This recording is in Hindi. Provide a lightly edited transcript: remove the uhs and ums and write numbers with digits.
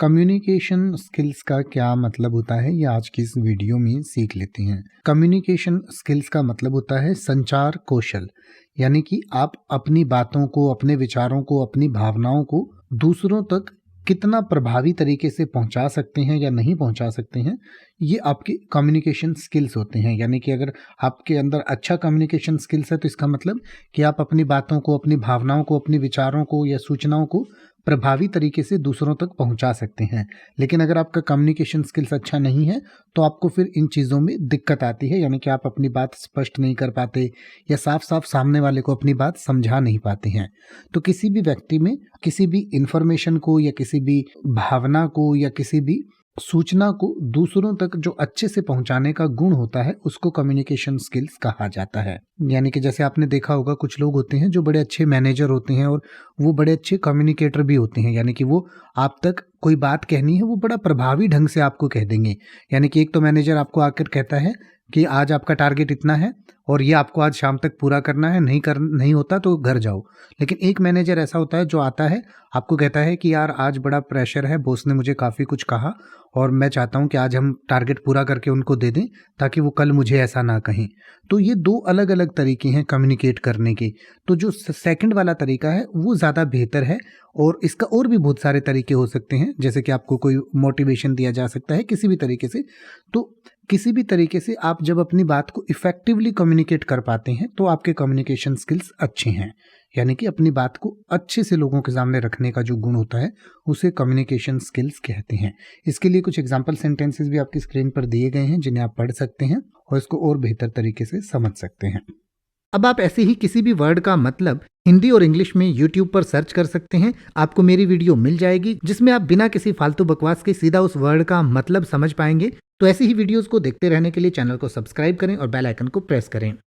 कम्युनिकेशन स्किल्स का क्या मतलब होता है, ये आज की इस वीडियो में सीख लेते हैं। कम्युनिकेशन स्किल्स का मतलब होता है संचार कौशल, यानी कि आप अपनी बातों को, अपने विचारों को, अपनी भावनाओं को दूसरों तक कितना प्रभावी तरीके से पहुंचा सकते हैं या नहीं पहुंचा सकते हैं, ये आपके कम्युनिकेशन स्किल्स होते हैं। यानी कि अगर आपके अंदर अच्छा कम्युनिकेशन स्किल्स है तो इसका मतलब कि आप अपनी बातों को, अपनी भावनाओं को, अपने विचारों को या सूचनाओं को प्रभावी तरीके से दूसरों तक पहुंचा सकते हैं। लेकिन अगर आपका कम्युनिकेशन स्किल्स अच्छा नहीं है तो आपको फिर इन चीज़ों में दिक्कत आती है, यानी कि आप अपनी बात स्पष्ट नहीं कर पाते या साफ साफ सामने वाले को अपनी बात समझा नहीं पाते हैं। तो किसी भी व्यक्ति में किसी भी इंफॉर्मेशन को या किसी भी भावना को या किसी भी सूचना को दूसरों तक जो अच्छे से पहुंचाने का गुण होता है उसको कम्युनिकेशन स्किल्स कहा जाता है। यानी कि जैसे आपने देखा होगा, कुछ लोग होते हैं जो बड़े अच्छे मैनेजर होते हैं और वो बड़े अच्छे कम्युनिकेटर भी होते हैं। यानी कि वो आप तक कोई बात कहनी है वो बड़ा प्रभावी ढंग से आपको कह देंगे। यानी कि एक तो मैनेजर आपको आकर कहता है कि आज आपका टारगेट इतना है और ये आपको आज शाम तक पूरा करना है, नहीं होता तो घर जाओ। लेकिन एक मैनेजर ऐसा होता है जो आता है, आपको कहता है कि यार आज बड़ा प्रेशर है, बॉस ने मुझे काफ़ी कुछ कहा और मैं चाहता हूं कि आज हम टारगेट पूरा करके उनको दे दें ताकि वो कल मुझे ऐसा ना कहें। तो ये दो अलग अलग तरीके हैं कम्युनिकेट करने के। तो जो सेकंड वाला तरीका है वो ज़्यादा बेहतर है और इसका और भी बहुत सारे तरीके हो सकते हैं, जैसे कि आपको कोई मोटिवेशन दिया जा सकता है किसी भी तरीके से। तो किसी भी तरीके से आप जब अपनी बात को इफेक्टिवली कम्युनिकेट कर पाते हैं तो आपके कम्युनिकेशन स्किल्स अच्छे हैं। यानी कि अपनी बात को अच्छे से लोगों के सामने रखने का जो गुण होता है उसे कम्युनिकेशन स्किल्स कहते हैं। इसके लिए कुछ एग्जांपल सेंटेंसेस भी आपकी स्क्रीन पर दिए गए हैं जिन्हें आप पढ़ सकते हैं और इसको और बेहतर तरीके से समझ सकते हैं। अब आप ऐसे ही किसी भी वर्ड का मतलब हिंदी और इंग्लिश में YouTube पर सर्च कर सकते हैं। आपको मेरी वीडियो मिल जाएगी जिसमें आप बिना किसी फालतू बकवास के सीधा उस वर्ड का मतलब समझ पाएंगे। तो ऐसी ही वीडियोस को देखते रहने के लिए चैनल को सब्सक्राइब करें और बेल आइकन को प्रेस करें।